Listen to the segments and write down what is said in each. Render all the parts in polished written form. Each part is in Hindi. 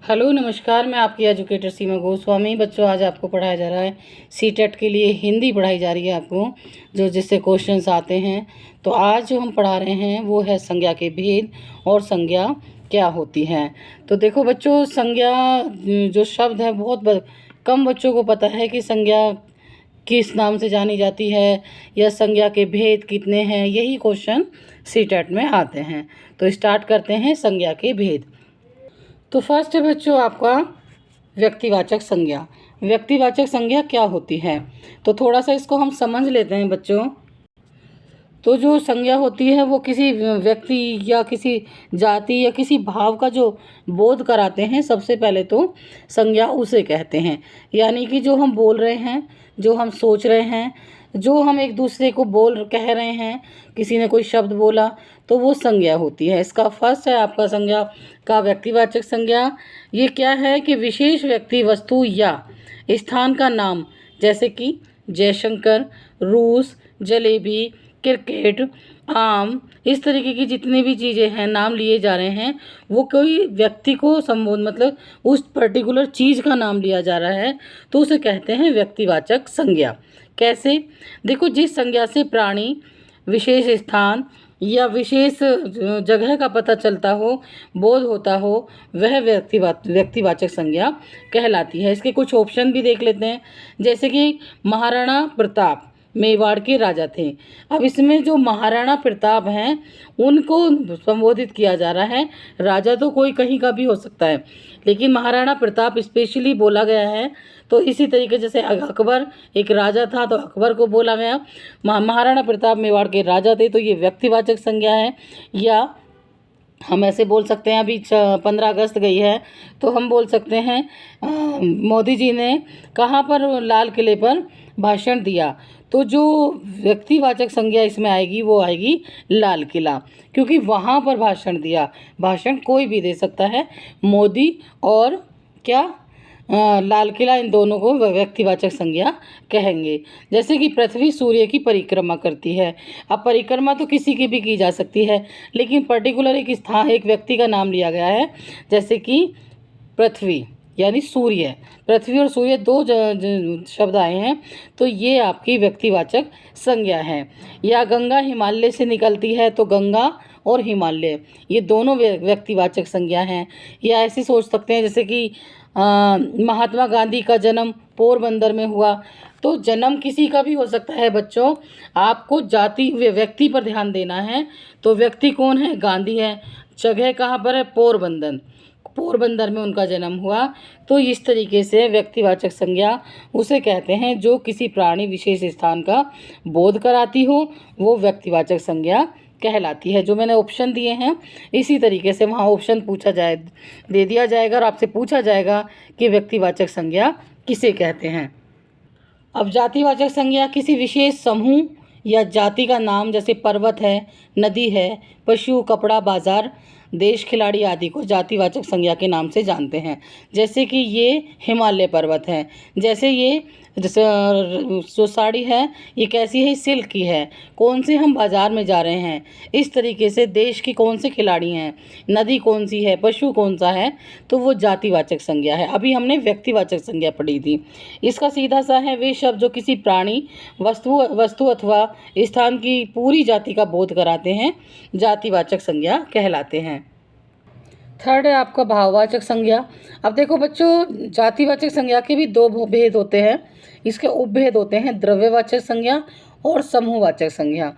हेलो नमस्कार, मैं आपकी एजुकेटर सीमा गोस्वामी। बच्चों, आज आपको पढ़ाया जा रहा है सीटेट के लिए हिंदी पढ़ाई जा रही है आपको, जो जिससे क्वेश्चंस आते हैं। तो आज जो हम पढ़ा रहे हैं वो है संज्ञा के भेद और संज्ञा क्या होती है। तो देखो बच्चों, संज्ञा जो शब्द है कम बच्चों को पता है कि संज्ञा किस नाम से जानी जाती है या संज्ञा के भेद कितने हैं। यही क्वेश्चन सीटेट में आते हैं। तो स्टार्ट करते हैं संज्ञा के भेद। तो फर्स्ट है बच्चों आपका व्यक्तिवाचक संज्ञा। व्यक्तिवाचक संज्ञा क्या होती है, तो थोड़ा सा इसको हम समझ लेते हैं बच्चों। तो जो संज्ञा होती है वो किसी व्यक्ति या किसी जाति या किसी भाव का जो बोध कराते हैं, सबसे पहले तो संज्ञा उसे कहते हैं। यानी कि जो हम बोल रहे हैं, जो हम सोच रहे हैं, जो हम एक दूसरे को कह रहे हैं, किसी ने कोई शब्द बोला तो वो संज्ञा होती है। इसका फर्स्ट है आपका संज्ञा का व्यक्तिवाचक संज्ञा। ये क्या है कि विशेष व्यक्ति, वस्तु या स्थान का नाम, जैसे कि जयशंकर, रूस, जलेबी, क्रिकेट, आम, इस तरीके की जितनी भी चीज़ें हैं, नाम लिए जा रहे हैं, वो कोई व्यक्ति को संबोध मतलब उस पर्टिकुलर चीज़ का नाम लिया जा रहा है, तो उसे कहते हैं व्यक्तिवाचक संज्ञा। कैसे? देखो, जिस संज्ञा से प्राणी, विशेष स्थान या विशेष जगह का पता चलता हो, बोध होता हो, वह व्यक्तिवाचक संज्ञा कहलाती है। इसके कुछ ऑप्शन भी देख लेते हैं। जैसे कि महाराणा प्रताप मेवाड़ के राजा थे। अब इसमें जो महाराणा प्रताप हैं उनको संबोधित किया जा रहा है। राजा तो कोई कहीं का भी हो सकता है, लेकिन महाराणा प्रताप स्पेशली बोला गया है। तो इसी तरीके जैसे अकबर एक राजा था तो अकबर को बोला गया। महाराणा प्रताप मेवाड़ के राजा थे, तो ये व्यक्तिवाचक संज्ञा है। या हम ऐसे बोल सकते हैं, अभी 15 अगस्त गई है तो हम बोल सकते हैं मोदी जी ने कहाँ पर, लाल किले पर भाषण दिया। तो जो व्यक्तिवाचक संज्ञा इसमें आएगी वो आएगी लाल किला, क्योंकि वहाँ पर भाषण दिया। भाषण कोई भी दे सकता है, मोदी और क्या लाल किला, इन दोनों को व्यक्तिवाचक संज्ञा कहेंगे। जैसे कि पृथ्वी सूर्य की परिक्रमा करती है। अब परिक्रमा तो किसी की भी की जा सकती है, लेकिन पर्टिकुलर एक स्थान, एक व्यक्ति का नाम लिया गया है। जैसे कि पृथ्वी यानी सूर्य, पृथ्वी और सूर्य दो शब्द आए हैं, तो ये आपकी व्यक्तिवाचक संज्ञा है। या गंगा हिमालय से निकलती है, तो गंगा और हिमालय ये दोनों व्यक्तिवाचक संज्ञा हैं। या ऐसे सोच सकते हैं जैसे कि महात्मा गांधी का जन्म पोरबंदर में हुआ, तो जन्म किसी का भी हो सकता है बच्चों। आपको जाति व्यक्ति पर ध्यान देना है। तो व्यक्ति कौन है? गांधी है। जगह कहाँ पर है? पोरबंदर में उनका जन्म हुआ। तो इस तरीके से व्यक्तिवाचक संज्ञा उसे कहते हैं जो किसी प्राणी, विशेष स्थान का बोध कराती हो, वो व्यक्तिवाचक संज्ञा कहलाती है। जो मैंने ऑप्शन दिए हैं, इसी तरीके से वहाँ ऑप्शन दे दिया जाएगा और आपसे पूछा जाएगा कि व्यक्तिवाचक संज्ञा किसे कहते हैं। अब जातिवाचक संज्ञा किसी विशेष समूह या जाति का नाम, जैसे पर्वत है, नदी है, पशु, कपड़ा, बाजार, देश, खिलाड़ी आदि को जातिवाचक संज्ञा के नाम से जानते हैं। जैसे कि ये हिमालय पर्वत है। जैसे जो साड़ी है ये कैसी है? सिल्क की है। कौन से हम बाज़ार में जा रहे हैं। इस तरीके से देश की कौन से खिलाड़ी हैं, नदी कौन सी है, पशु कौन सा है, तो वो जातिवाचक संज्ञा है। अभी हमने व्यक्तिवाचक संज्ञा पढ़ी थी। इसका सीधा सा है, वे शब्द जो किसी प्राणी, वस्तु अथवा स्थान की पूरी जाति का बोध कराते हैं, जातिवाचक संज्ञा कहलाते हैं। थर्ड है आपका भाववाचक संज्ञा। अब देखो बच्चों, जातिवाचक संज्ञा के भी दो भेद होते हैं। इसके उपभेद होते हैं द्रव्यवाचक संज्ञा और समूहवाचक संज्ञा।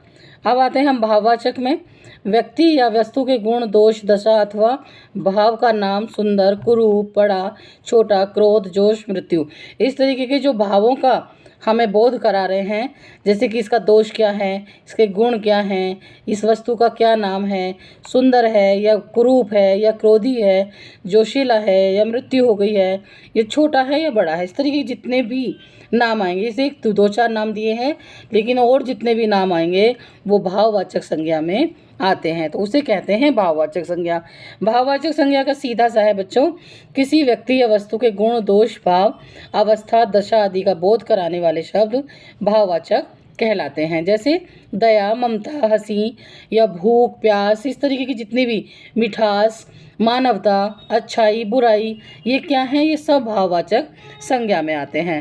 अब आते हैं हम भाववाचक में। व्यक्ति या वस्तु के गुण, दोष, दशा अथवा भाव का नाम, सुंदर, कुरूप, बड़ा, छोटा, क्रोध, जोश, मृत्यु, इस तरीके के जो भावों का हमें बोध करा रहे हैं। जैसे कि इसका दोष क्या है, इसके गुण क्या हैं, इस वस्तु का क्या नाम है, सुंदर है या कुरूप है या क्रोधी है, जोशीला है या मृत्यु हो गई है, ये छोटा है या बड़ा है, इस तरीके के जितने भी नाम आएंगे, इसे दो चार नाम दिए हैं, लेकिन और जितने भी नाम आएंगे वो भाववाचक संज्ञा में आते हैं, तो उसे कहते हैं भाववाचक संज्ञा। भाववाचक संज्ञा का सीधा सा है बच्चों, किसी व्यक्ति या वस्तु के गुण, दोष, भाव, अवस्था, दशा आदि का बोध कराने वाले शब्द भाववाचक कहलाते हैं। जैसे दया, ममता, हंसी या भूख, प्यास, इस तरीके की जितनी भी मिठास, मानवता, अच्छाई, बुराई, ये क्या हैं? ये सब भाववाचक संज्ञा में आते हैं।